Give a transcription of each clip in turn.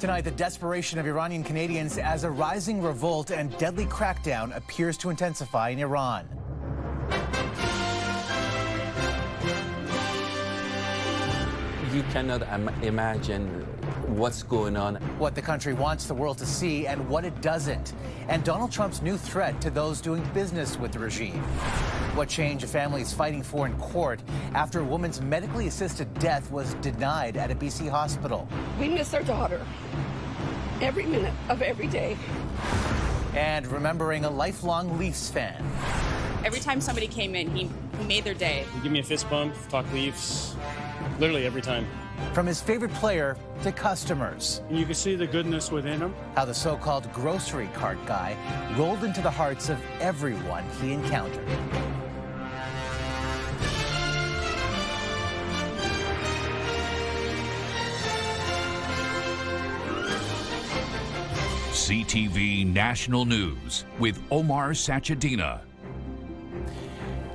Tonight, the desperation of Iranian Canadians as a rising revolt and deadly crackdown appears to intensify in Iran. You cannot imagine what's going on. What the country wants the world to see and what it doesn't. And Donald Trump's new threat to those doing business with the regime. What change a family is fighting for in court after a woman's medically assisted death was denied at a BC hospital. We miss our daughter every minute of every day. And remembering a lifelong Leafs fan. Every time somebody came in, he made their day. He'd give me a fist bump, talk Leafs, literally every time. From his favorite player to customers. And you can see the goodness within him. How the so-called grocery cart guy rolled into the hearts of everyone he encountered. CTV National News with Omar Sachedina.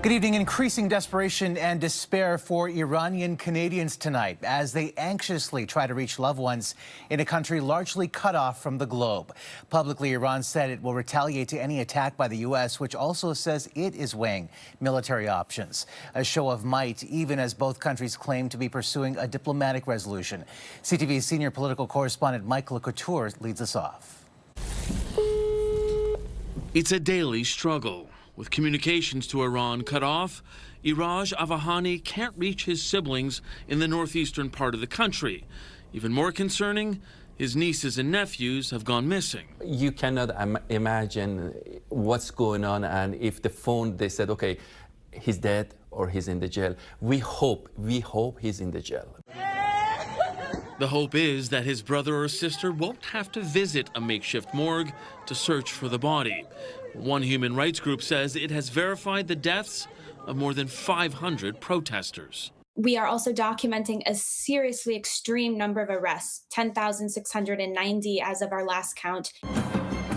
Good evening. Increasing desperation and despair for Iranian Canadians tonight as they anxiously try to reach loved ones in a country largely cut off from the globe. Publicly, Iran said it will retaliate to any attack by the U.S., which also says it is weighing military options. A show of might, even as both countries claim to be pursuing a diplomatic resolution. CTV's senior political correspondent Michael Couteur leads us off. It's a daily struggle. With communications to Iran cut off, Iraj Avahani can't reach his siblings in the northeastern part of the country. Even more concerning, his nieces and nephews have gone missing. You cannot imagine what's going on, and if the phone, they said, okay, he's dead or he's in the jail. We hope he's in the jail. The hope is that his brother or sister won't have to visit a makeshift morgue to search for the body. One human rights group says it has verified the deaths of more than 500 protesters. We are also documenting a seriously extreme number of arrests, 10,690 as of our last count.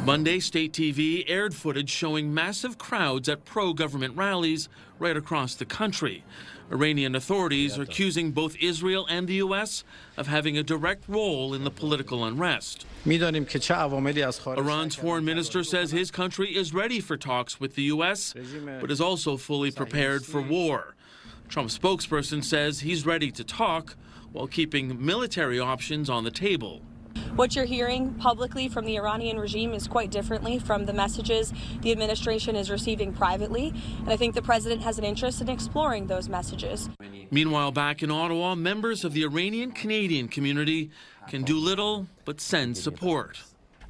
Monday, state TV aired footage showing massive crowds at pro-government rallies right across the country. Iranian authorities are accusing both Israel and the U.S. of having a direct role in the political unrest. Iran's foreign minister says his country is ready for talks with the U.S., but is also fully prepared for war. Trump's spokesperson says he's ready to talk while keeping military options on the table. What you're hearing publicly from the Iranian regime is quite differently from the messages the administration is receiving privately, and I think the president has an interest in exploring those messages. Meanwhile, back in Ottawa, members of the Iranian Canadian community can do little but send support.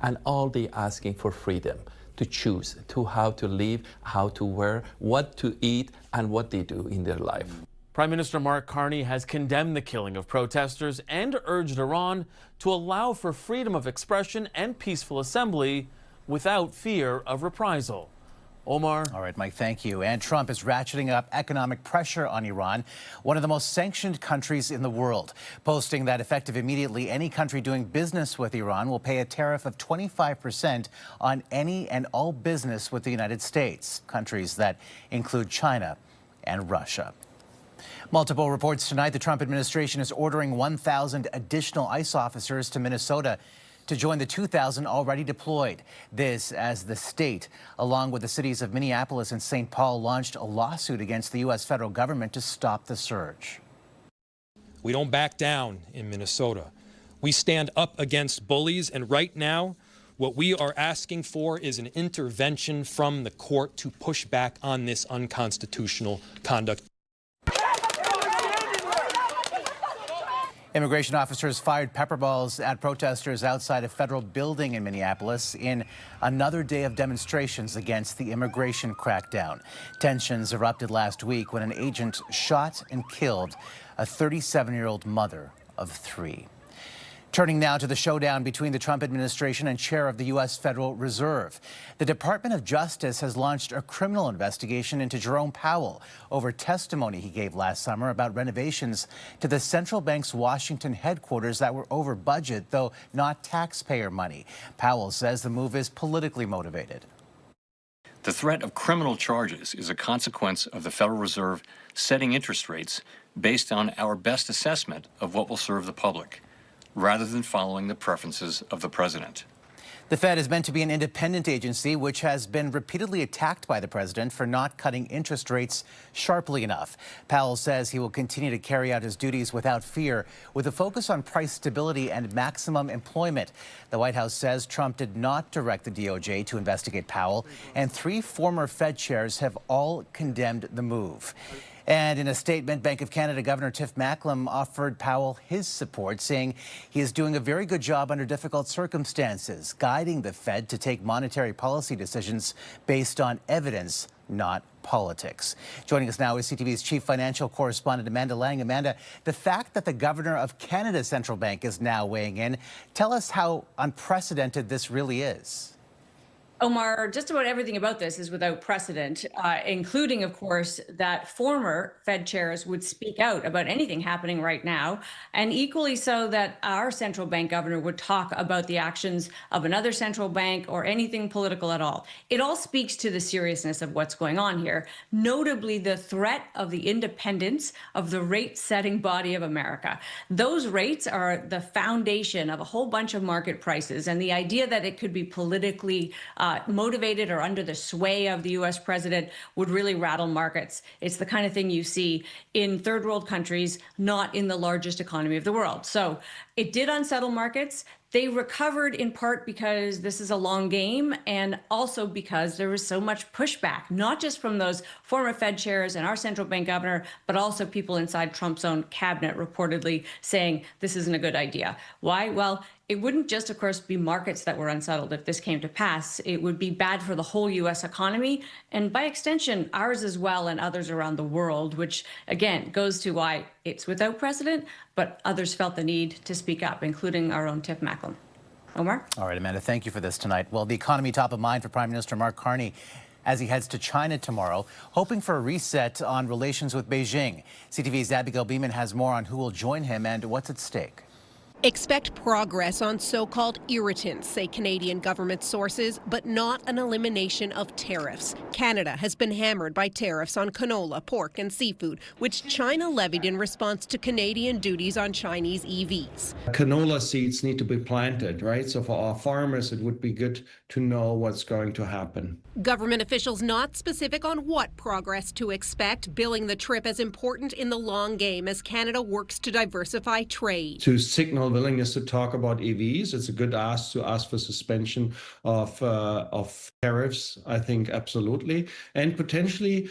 And all they asking for freedom to choose to how to live, how to wear, what to eat, and what they do in their life. Prime Minister Mark Carney has condemned the killing of protesters and urged Iran to allow for freedom of expression and peaceful assembly without fear of reprisal. Omar. All right, Mike, thank you. And Trump is ratcheting up economic pressure on Iran, one of the most sanctioned countries in the world, posting that effective immediately, any country doing business with Iran will pay a tariff of 25% on any and all business with the United States, countries that include China and Russia. Multiple reports tonight the Trump administration is ordering 1,000 additional ICE officers to Minnesota to join the 2,000 already deployed. This as the state, along with the cities of Minneapolis and St. Paul, launched a lawsuit against the U.S. federal government to stop the surge. We don't back down in Minnesota. We stand up against bullies, and right now, what we are asking for is an intervention from the court to push back on this unconstitutional conduct. Immigration officers fired pepper balls at protesters outside a federal building in Minneapolis in another day of demonstrations against the immigration crackdown. Tensions erupted last week when an agent shot and killed a 37-year-old mother of 3. Turning now to the showdown between the Trump administration and chair of the U.S. Federal Reserve. The Department of Justice has launched a criminal investigation into Jerome Powell over testimony he gave last summer about renovations to the central bank's Washington headquarters that were over budget, though not taxpayer money. Powell says the move is politically motivated. The threat of criminal charges is a consequence of the Federal Reserve setting interest rates based on our best assessment of what will serve the public. rather than following the preferences of the president. The Fed is meant to be an independent agency, which has been repeatedly attacked by the president for not cutting interest rates sharply enough. Powell says he will continue to carry out his duties without fear, with a focus on price stability and maximum employment. The White House says Trump did not direct the DOJ to investigate Powell, and 3 former Fed chairs have all condemned the move. And in a statement, Bank of Canada Governor Tiff Macklem offered Powell his support, saying he is doing a very good job under difficult circumstances, guiding the Fed to take monetary policy decisions based on evidence, not politics. Joining us now is CTV's chief financial correspondent, Amanda Lang. Amanda, the fact that the governor of Canada's central bank is now weighing in, tell us how unprecedented this really is. Omar, just about everything about this is without precedent, including, of course, that former Fed chairs would speak out about anything happening right now, and equally so that our central bank governor would talk about the actions of another central bank or anything political at all. It all speaks to the seriousness of what's going on here, notably the threat of the independence of the rate-setting body of America. Those rates are the foundation of a whole bunch of market prices, and the idea that it could be politically motivated or under the sway of the U.S. president would really rattle markets. It's the kind of thing you see in third world countries, not in the largest economy of the world. So it did unsettle markets. They recovered in part because this is a long game, and also because there was so much pushback, not just from those former Fed chairs and our central bank governor, but also people inside Trump's own cabinet reportedly saying this isn't a good idea. Why? Well, it wouldn't just, of course, be markets that were unsettled if this came to pass. It would be bad for the whole U.S. economy, and by extension, ours as well, and others around the world, which, again, goes to why it's without precedent, but others felt the need to speak up, including our own Tiff Macklem. Omar? All right, Amanda, thank you for this tonight. Well, the economy top of mind for Prime Minister Mark Carney as he heads to China tomorrow, hoping for a reset on relations with Beijing. CTV's Abigail Bimman has more on who will join him and what's at stake. Expect progress on so-called irritants, say Canadian government sources, but not an elimination of tariffs. Canada has been hammered by tariffs on canola, pork and seafood, which China levied in response to Canadian duties on Chinese EVs. Canola seeds need to be planted, right? So for our farmers, it would be good to know what's going to happen. Government officials not specific on what progress to expect, billing the trip as important in the long game as Canada works to diversify trade. To signal willingness to talk about EVs, it's a good ask to ask for suspension of tariffs, I think, absolutely, and potentially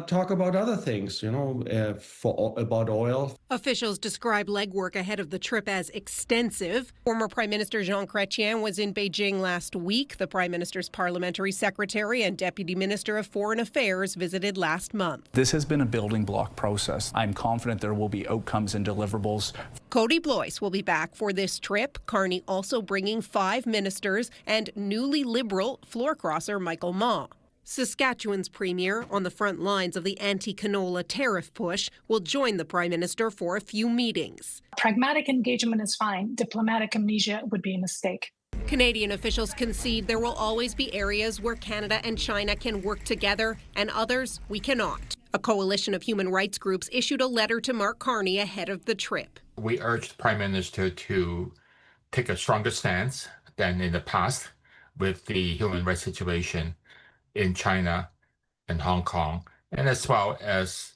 talk about other things, about oil. Officials describe legwork ahead of the trip as extensive. Former Prime Minister Jean Chrétien was in Beijing last week. The Prime Minister's parliamentary secretary and Deputy Minister of Foreign Affairs visited last month. This has been a building block process. I'm confident there will be outcomes and deliverables. Cody Blois will be back for this trip. Carney also bringing 5 ministers and newly Liberal floor crosser Michael Mah. Saskatchewan's premier, on the front lines of the anti-canola tariff push, will join the Prime Minister for a few meetings. Pragmatic engagement is fine. Diplomatic amnesia would be a mistake. Canadian officials concede there will always be areas where Canada and China can work together and others we cannot. A coalition of human rights groups issued a letter to Mark Carney ahead of the trip. We urged the Prime Minister to take a stronger stance than in the past with the human rights situation in China and Hong Kong, and as well as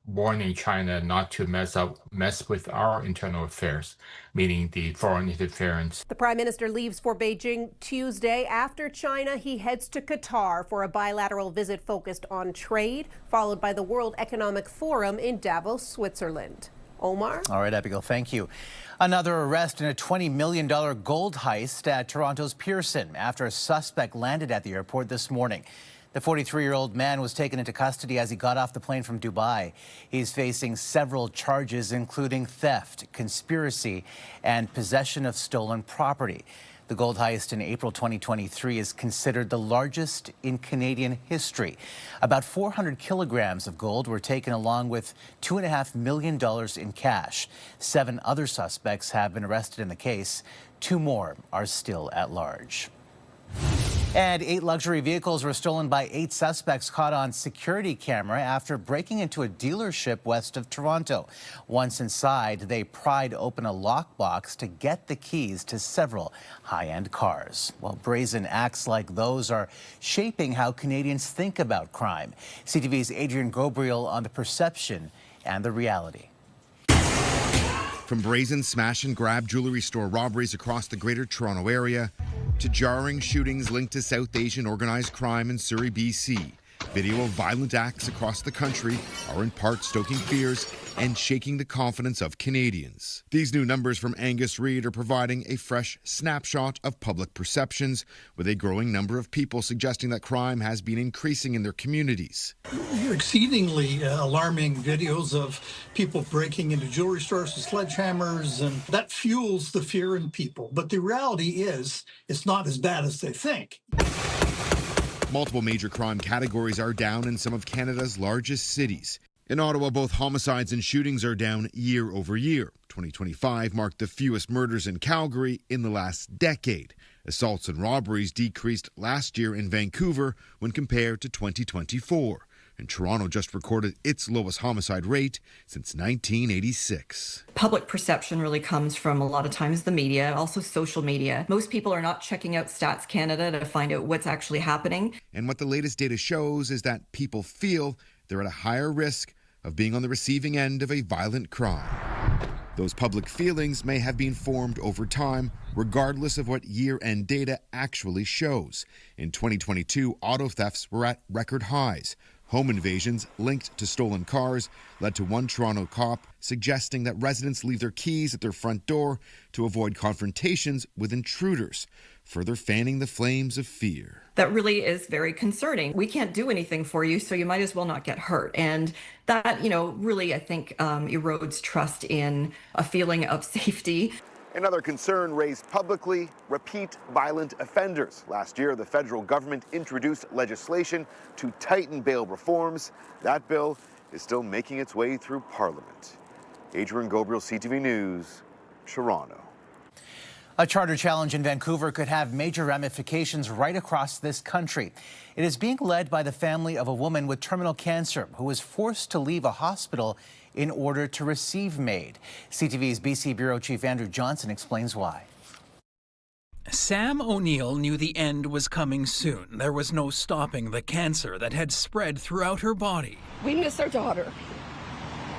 warning China not to mess with our internal affairs, meaning the foreign interference. The Prime Minister leaves for Beijing Tuesday. After China, he heads to Qatar for a bilateral visit focused on trade, followed by the World Economic Forum in Davos, Switzerland. Omar? All right, Abigail, thank you. Another arrest in a $20 million gold heist at Toronto's Pearson after a suspect landed at the airport this morning. The 43-year-old man was taken into custody as he got off the plane from Dubai. He's facing several charges, including theft, conspiracy, and possession of stolen property. The gold heist in April 2023 is considered the largest in Canadian history. About 400 kilograms of gold were taken along with $2.5 million in cash. 7 other suspects have been arrested in the case. 2 more are still at large. And 8 luxury vehicles were stolen by 8 suspects caught on security camera after breaking into a dealership west of Toronto. Once inside, they pried open a lockbox to get the keys to several high-end cars. Well, brazen acts like those are shaping how Canadians think about crime. CTV's Adrian Ghobrial on the perception and the reality. From brazen smash-and-grab jewelry store robberies across the Greater Toronto Area to jarring shootings linked to South Asian organized crime in Surrey, BC, video of violent acts across the country are in part stoking fears and shaking the confidence of Canadians. These new numbers from Angus Reid are providing a fresh snapshot of public perceptions, with a growing number of people suggesting that crime has been increasing in their communities. Exceedingly alarming videos of people breaking into jewelry stores with sledgehammers, and that fuels the fear in people. But the reality is, it's not as bad as they think. Multiple major crime categories are down in some of Canada's largest cities. In Ottawa, both homicides and shootings are down year over year. 2025 marked the fewest murders in Calgary in the last decade. Assaults and robberies decreased last year in Vancouver when compared to 2024. And Toronto just recorded its lowest homicide rate since 1986. Public perception really comes from a lot of times the media, also social media. Most people are not checking out Stats Canada to find out what's actually happening. And what the latest data shows is that people feel they're at a higher risk of being on the receiving end of a violent crime. Those public feelings may have been formed over time, regardless of what year-end data actually shows. In 2022, auto thefts were at record highs. Home invasions linked to stolen cars led to one Toronto cop suggesting that residents leave their keys at their front door to avoid confrontations with intruders, further fanning the flames of fear. That really is very concerning. We can't do anything for you, so you might as well not get hurt. And that, really, I think, erodes trust in a feeling of safety. Another concern raised publicly, repeat violent offenders. Last year, the federal government introduced legislation to tighten bail reforms. That bill is still making its way through Parliament. Adrian Ghobrial, CTV News, Toronto. A charter challenge in Vancouver could have major ramifications right across this country. It is being led by the family of a woman with terminal cancer who was forced to leave a hospital in order to receive MAID. CTV's BC Bureau Chief Andrew Johnson explains why. Sam O'Neill knew the end was coming soon. There was no stopping the cancer that had spread throughout her body. We miss our daughter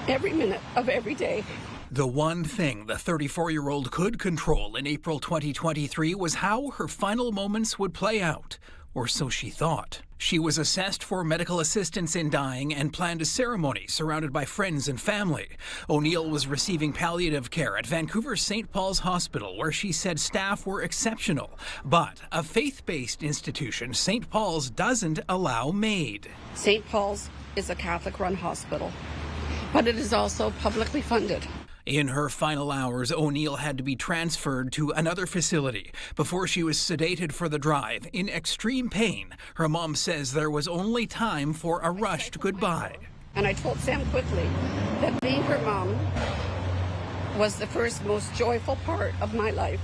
every minute of every day. The one thing the 34-year-old could control in April 2023 was how her final moments would play out, or so she thought. She was assessed for medical assistance in dying and planned a ceremony surrounded by friends and family. O'Neill was receiving palliative care at Vancouver's St. Paul's Hospital, where she said staff were exceptional. But a faith-based institution, St. Paul's, doesn't allow MAID. St. Paul's is a Catholic-run hospital, but it is also publicly funded. In her final hours, O'Neill had to be transferred to another facility before she was sedated for the drive. In extreme pain, her mom says there was only time for a rushed goodbye. And I told Sam quickly that being her mom was the first most joyful part of my life.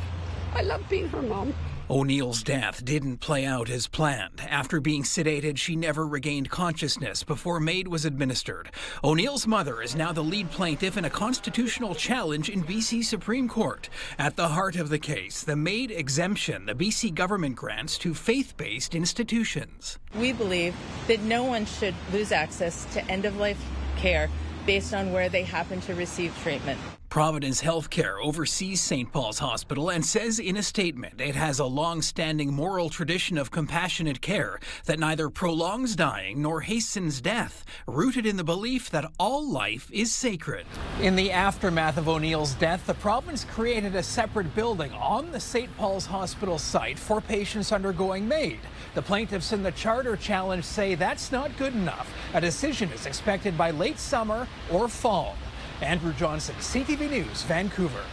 I love being her mom. O'Neill's death didn't play out as planned. After being sedated, she never regained consciousness before MAID was administered. O'Neill's mother is now the lead plaintiff in a constitutional challenge in BC Supreme Court. At the heart of the case, the MAID exemption the BC government grants to faith-based institutions. We believe that no one should lose access to end-of-life care based on where they happen to receive treatment. Providence Healthcare oversees St. Paul's Hospital and says in a statement it has a long-standing moral tradition of compassionate care that neither prolongs dying nor hastens death, rooted in the belief that all life is sacred. In the aftermath of O'Neill's death, the province created a separate building on the St. Paul's Hospital site for patients undergoing MAID. The plaintiffs in the charter challenge say that's not good enough. A decision is expected by late summer or fall. Andrew Johnson, CTV News, Vancouver.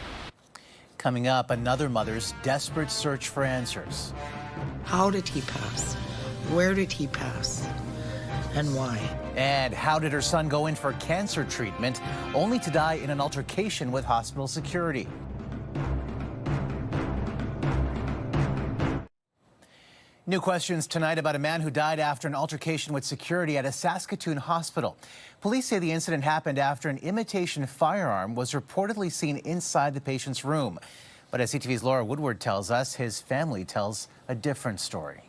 Coming up, another mother's desperate search for answers. How did he pass? Where did he pass? And why? And how did her son go in for cancer treatment, only to die in an altercation with hospital security? New questions tonight about a man who died after an altercation with security at a Saskatoon hospital. Police say the incident happened after an imitation firearm was reportedly seen inside the patient's room. But as CTV's Laura Woodward tells us, his family tells a different story.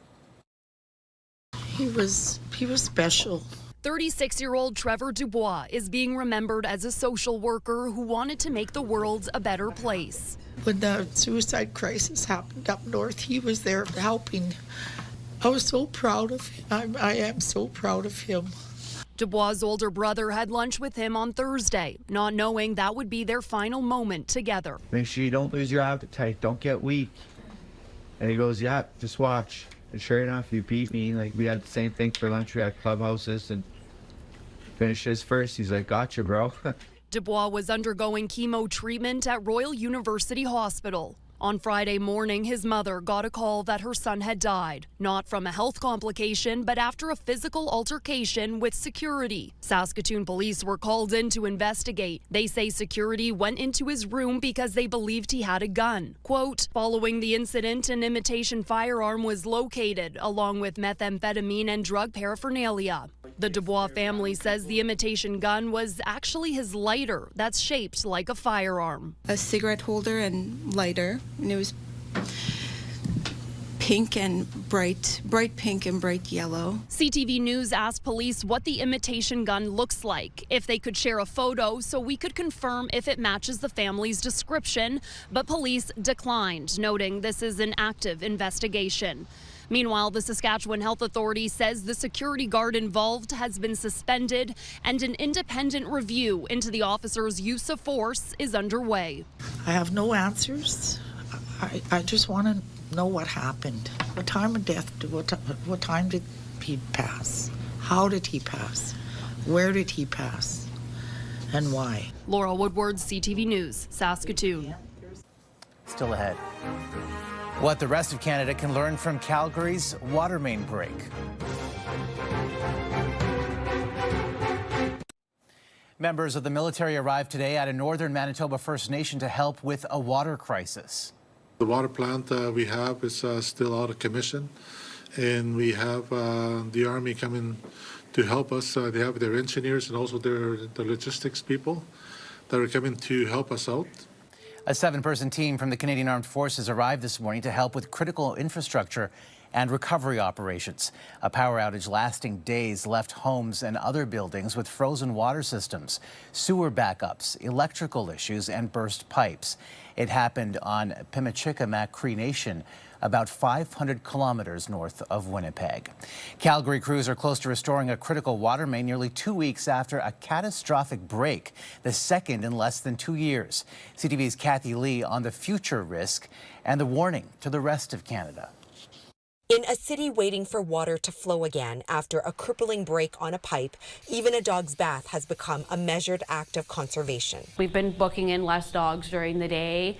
He was special. 36-year-old Trevor Dubois is being remembered as a social worker who wanted to make the world a better place. When the suicide crisis happened up north, he was there helping. I was so proud of him. I am so proud of him. Dubois' older brother had lunch with him on Thursday, not knowing that would be their final moment together. Make sure you don't lose your appetite. Don't get weak. And he goes, yeah, just watch. And sure enough, you beat me. Like, we had the same thing for lunch. We had clubhouses and finished his first. He's like, gotcha, bro. Dubois was undergoing chemo treatment at Royal University Hospital. On Friday morning, his mother got a call that her son had died, not from a health complication, but after a physical altercation with security. Saskatoon police were called in to investigate. They say security went into his room because they believed he had a gun. Quote, following the incident, an imitation firearm was located, along with methamphetamine and drug paraphernalia. The Dubois family says the imitation gun was actually his lighter that's shaped like a firearm. A cigarette holder and lighter, and it was pink and bright pink and bright yellow. CTV News asked police what the imitation gun looks like, if they could share a photo so we could confirm if it matches the family's description, but police declined, noting this is an active investigation. Meanwhile, the Saskatchewan Health Authority says the security guard involved has been suspended and an independent review into the officer's use of force is underway. I have no answers. I just want to know what happened. What time of death, what time did he pass? How did he pass? Where did he pass? And why? Laura Woodward, CTV News, Saskatoon. Still ahead. What the rest of Canada can learn from Calgary's water main break. Members of the military arrived today at a northern Manitoba First Nation to help with a water crisis. The water plant we have is still out of commission, and we have the Army coming to help us. They have their engineers and also the logistics people that are coming to help us out. A 7-person team from the Canadian Armed Forces arrived this morning to help with critical infrastructure and recovery operations. A power outage lasting days left homes and other buildings with frozen water systems, sewer backups, electrical issues, and burst pipes. It happened on Pimachika Cree Nation, about 500 kilometers north of Winnipeg. Calgary crews are close to restoring a critical water main nearly 2 weeks after a catastrophic break, the second in less than 2 years. CTV's Kathy Lee on the future risk and the warning to the rest of Canada. In a city waiting for water to flow again after a crippling break on a pipe, even a dog's bath has become a measured act of conservation. We've been booking in less dogs during the day,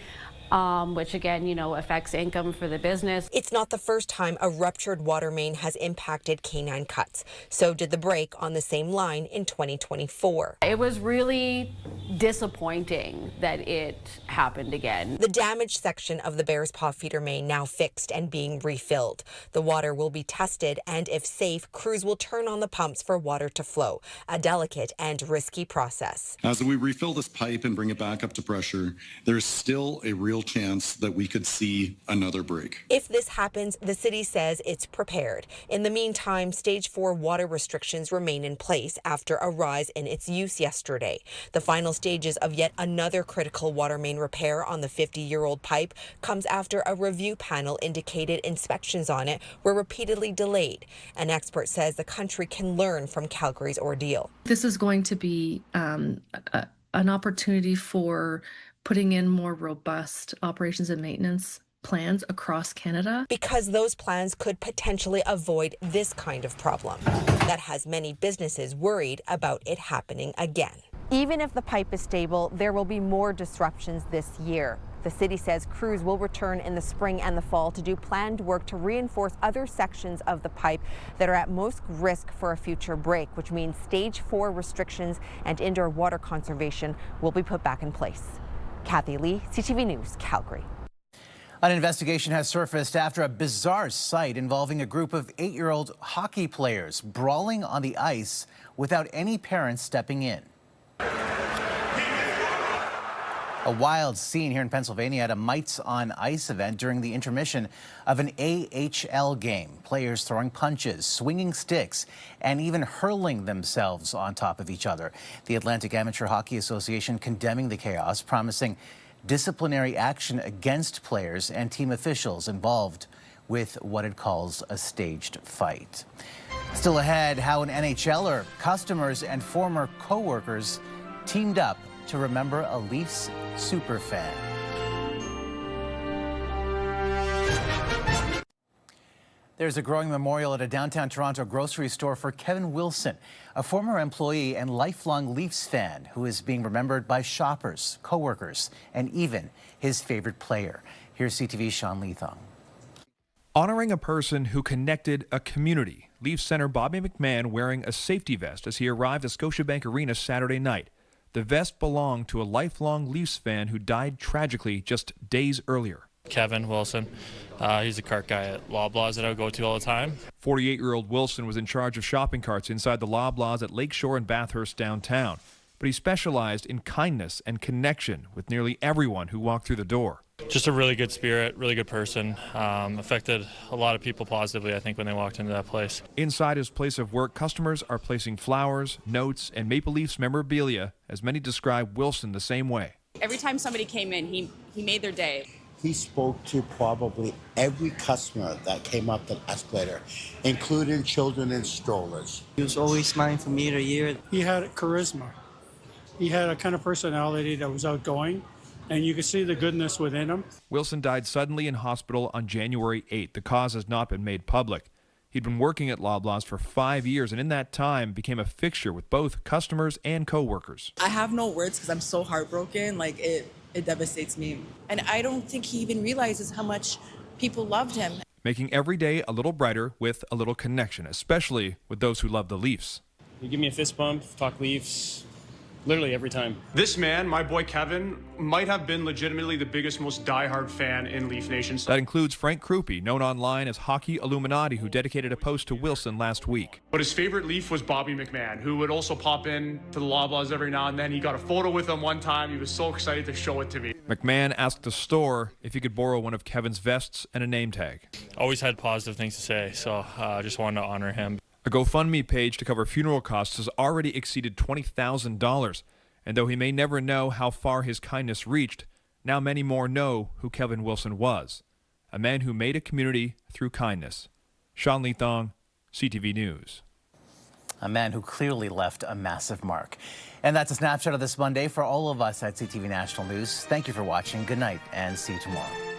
which again, affects income for the business. It's not the first time a ruptured water main has impacted canine cuts. So did the break on the same line in 2024. It was really disappointing that it happened again. The damaged section of the Bears Paw feeder main now fixed and being refilled. The water will be tested, and if safe, crews will turn on the pumps for water to flow, a delicate and risky process. As we refill this pipe and bring it back up to pressure, there's still a real chance that we could see another break. If this happens, the city says it's prepared. In the meantime, stage 4 water restrictions remain in place after a rise in its use yesterday. The final stages of yet another critical water main repair on the 50-year-old pipe comes after a review panel indicated inspections on it were repeatedly delayed. An expert says the country can learn from Calgary's ordeal. This is going to be an opportunity for putting in more robust operations and maintenance plans across Canada. Because those plans could potentially avoid this kind of problem that has many businesses worried about it happening again. Even if the pipe is stable, there will be more disruptions this year. The city says crews will return in the spring and the fall to do planned work to reinforce other sections of the pipe that are at most risk for a future break, which means stage 4 restrictions and indoor water conservation will be put back in place. Kathy Lee, CTV News, Calgary. An investigation has surfaced after a bizarre sight involving a group of 8-year-old hockey players brawling on the ice without any parents stepping in. A wild scene here in Pennsylvania at a Mites on Ice event during the intermission of an AHL game. Players throwing punches, swinging sticks, and even hurling themselves on top of each other. The Atlantic Amateur Hockey Association condemning the chaos, promising disciplinary action against players and team officials involved with what it calls a staged fight. Still ahead, how an NHLer, customers, and former co-workers teamed up to remember a Leafs superfan. There's a growing memorial at a downtown Toronto grocery store for Kevin Wilson, a former employee and lifelong Leafs fan who is being remembered by shoppers, co-workers, and even his favorite player. Here's CTV's Sean Leathong. Honoring a person who connected a community. Leafs center Bobby McMahon wearing a safety vest as he arrived at Scotiabank Arena Saturday night. The vest belonged to a lifelong Leafs fan who died tragically just days earlier. Kevin Wilson. He's a cart guy at Loblaws that I would go to all the time. 48-year-old Wilson was in charge of shopping carts inside the Loblaws at Lakeshore and Bathurst downtown. But he specialized in kindness and connection with nearly everyone who walked through the door. Just a really good spirit, really good person. Affected a lot of people positively, I think, when they walked into that place. Inside his place of work, customers are placing flowers, notes, and Maple Leafs memorabilia, as many describe Wilson the same way. Every time somebody came in, he made their day. He spoke to probably every customer that came up the escalator, including children in strollers. He was always smiling from year to year. He had charisma. He had a kind of personality that was outgoing, and you could see the goodness within him. Wilson died suddenly in hospital on January 8th. The cause has not been made public. He'd been working at Loblaws for 5 years, and in that time became a fixture with both customers and co-workers. I have no words because I'm so heartbroken. Like, it devastates me. And I don't think he even realizes how much people loved him. Making every day a little brighter with a little connection, especially with those who love the Leafs. You give me a fist bump, talk Leafs, literally every time. This man, my boy Kevin, might have been legitimately the biggest, most diehard fan in Leaf Nation. That includes Frank Krupe, known online as Hockey Illuminati, who dedicated a post to Wilson last week. But his favorite Leaf was Bobby McMahon, who would also pop in to the Loblaws every now and then. He got a photo with him one time. He was so excited to show it to me. McMahon asked the store if he could borrow one of Kevin's vests and a name tag. Always had positive things to say, so I just wanted to honor him. A GoFundMe page to cover funeral costs has already exceeded $20,000. And though he may never know how far his kindness reached, now many more know who Kevin Wilson was. A man who made a community through kindness. Sean Leathong, CTV News. A man who clearly left a massive mark. And that's a snapshot of this Monday for all of us at CTV National News. Thank you for watching. Good night and see you tomorrow.